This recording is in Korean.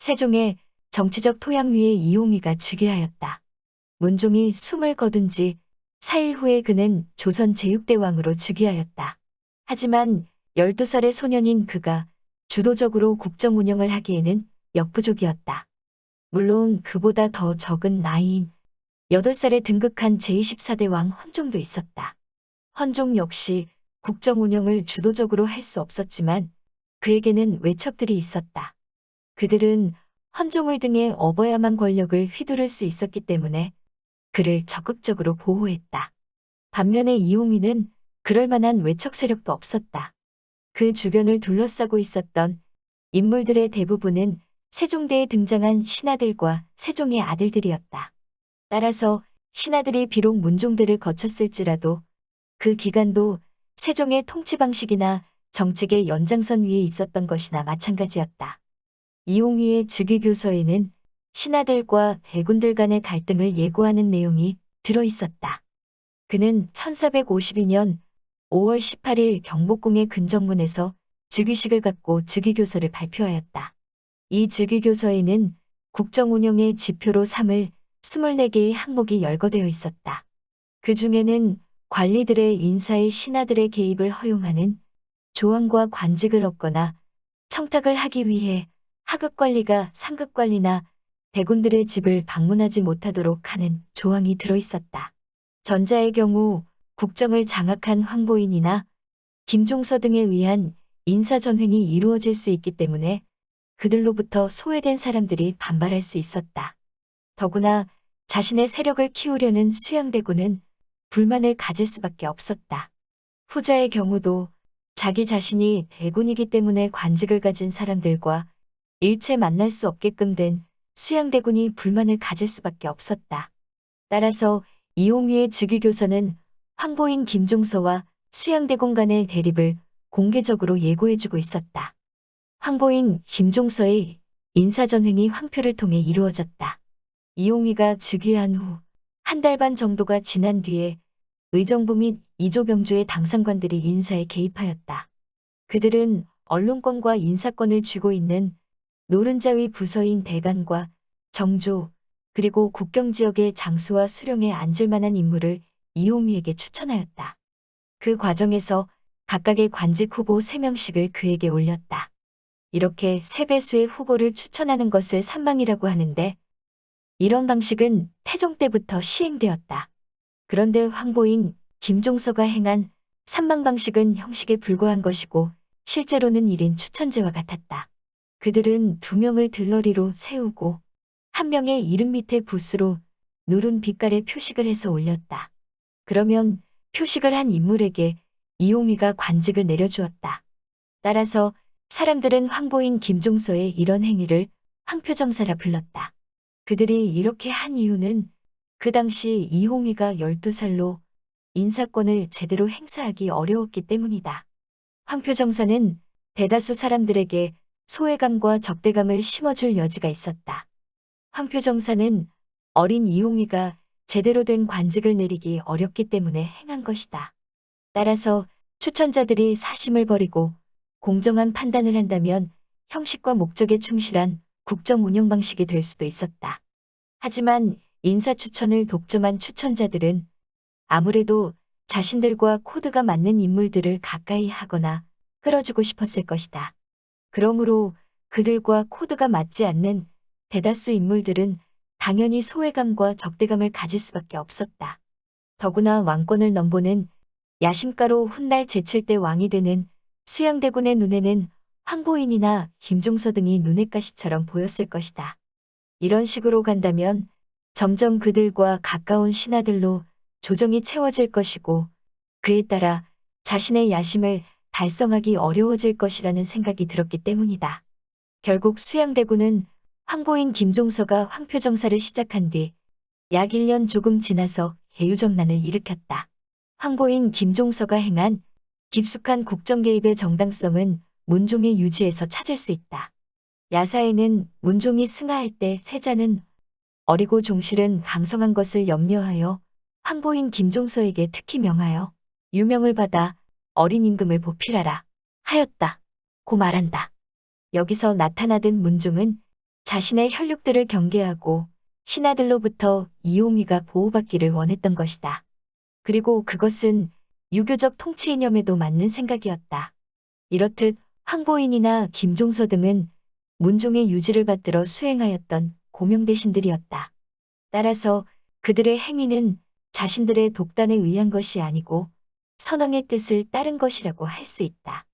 세종의 정치적 토양 위에 이용휘가 즉위하였다. 문종이 숨을 거둔 지 4일 후에 그는 조선 제6대 왕으로 즉위하였다. 하지만 12살의 소년인 그가 주도적으로 국정 운영을 하기에는 역부족이었다. 물론 그보다 더 적은 나이인 8살에 등극한 제24대 왕 헌종도 있었다. 헌종 역시 국정 운영을 주도적으로 할 수 없었지만 그에게는 외척들이 있었다. 그들은 헌종을 등에 업어야만 권력을 휘두를 수 있었기 때문에 그를 적극적으로 보호했다. 반면에 이용휘는 그럴 만한 외척 세력도 없었다. 그 주변을 둘러싸고 있었던 인물들의 대부분은 세종대에 등장한 신하들과 세종의 아들들이었다. 따라서 신하들이 비록 문종대를 거쳤을지라도 그 기간도 세종의 통치 방식이나 정책의 연장선 위에 있었던 것이나 마찬가지였다. 이용휘의 즉위교서에는 신하들과 대군들 간의 갈등을 예고하는 내용이 들어있었다. 그는 1452년 5월 18일 경복궁의 근정문에서 즉위식을 갖고 즉위교서를 발표하였다. 이 즉위교서에는 국정 운영의 지표로 삼을 24개의 항목이 열거되어 있었다. 그 중에는 관리들의 인사에 신하들의 개입을 허용하는 조항과 관직을 얻거나 청탁을 하기 위해 하급관리가 상급관리나 대군들의 집을 방문하지 못하도록 하는 조항이 들어있었다. 전자의 경우 국정을 장악한 황보인이나 김종서 등에 의한 인사전횡이 이루어질 수 있기 때문에 그들로부터 소외된 사람들이 반발할 수 있었다. 더구나 자신의 세력을 키우려는 수양대군은 불만을 가질 수밖에 없었다. 후자의 경우도 자기 자신이 대군이기 때문에 관직을 가진 사람들과 일체 만날 수 없게끔 된 수양대군이 불만을 가질 수밖에 없었다. 따라서 이용휘의 즉위교서는 황보인 김종서와 수양대군 간의 대립을 공개적으로 예고해주고 있었다. 황보인 김종서의 인사전횡이 황표를 통해 이루어졌다. 이용휘가 즉위한 후 한 달 반 정도가 지난 뒤에 의정부 및 이조병주의 당상관들이 인사에 개입하였다. 그들은 언론권과 인사권을 쥐고 있는 노른자위 부서인 대간과 정조 그리고 국경지역의 장수와 수령에 앉을 만한 인물을 이용휘에게 추천하였다. 그 과정에서 각각의 관직 후보 3명씩을 그에게 올렸다. 이렇게 3배수의 후보를 추천하는 것을 삼망이라고 하는데 이런 방식은 태종 때부터 시행되었다. 그런데 황보인 김종서가 행한 삼망 방식은 형식에 불과한 것이고 실제로는 1인 추천제와 같았다. 그들은 2명을 들러리로 세우고 1명의 이름 밑에 붓으로 누른 빛깔의 표식을 해서 올렸다. 그러면 표식을 한 인물에게 이용휘가 관직을 내려주었다. 따라서 사람들은 황보인 김종서의 이런 행위를 황표정사라 불렀다. 그들이 이렇게 한 이유는 그 당시 이용휘가 12살로 인사권을 제대로 행사하기 어려웠기 때문이다. 황표정사는 대다수 사람들에게 소외감과 적대감을 심어줄 여지가 있었다. 황표정사는 어린 이용휘가 제대로 된 관직을 내리기 어렵기 때문에 행한 것이다. 따라서 추천자들이 사심을 버리고 공정한 판단을 한다면 형식과 목적에 충실한 국정 운영 방식이 될 수도 있었다. 하지만 인사 추천을 독점한 추천자들은 아무래도 자신들과 코드가 맞는 인물들을 가까이 하거나 끌어주고 싶었을 것이다. 그러므로 그들과 코드가 맞지 않는 대다수 인물들은 당연히 소외감과 적대감을 가질 수밖에 없었다. 더구나 왕권을 넘보는 야심가로 훗날 제7대 왕이 되는 수양대군의 눈에는 황보인이나 김종서 등이 눈엣 가시처럼 보였을 것이다. 이런 식으로 간다면 점점 그들과 가까운 신하들로 조정이 채워질 것이고 그에 따라 자신의 야심을 달성하기 어려워질 것이라는 생각이 들었기 때문이다. 결국 수양대군은 황보인 김종서가 황표정사를 시작한 뒤 약 1년 조금 지나서 개유정난을 일으켰다. 황보인 김종서가 행한 깊숙한 국정 개입의 정당성은 문종의 유지에서 찾을 수 있다. 야사에는 문종이 승하할 때 세자는 어리고 종실은 강성한 것을 염려하여 황보인 김종서에게 특히 명하여 유명을 받아 어린 임금을 보필하라 하였다. 고 말한다. 여기서 나타나던 문종은 자신의 혈육들을 경계하고 신하들로부터 이용위가 보호받기를 원했던 것이다. 그리고 그것은 유교적 통치 이념에도 맞는 생각이었다. 이렇듯 황보인이나 김종서 등은 문종의 유지를 받들어 수행하였던 고명대신들이었다. 따라서 그들의 행위는 자신들의 독단에 의한 것이 아니고 선왕의 뜻을 따른 것이라고 할 수 있다.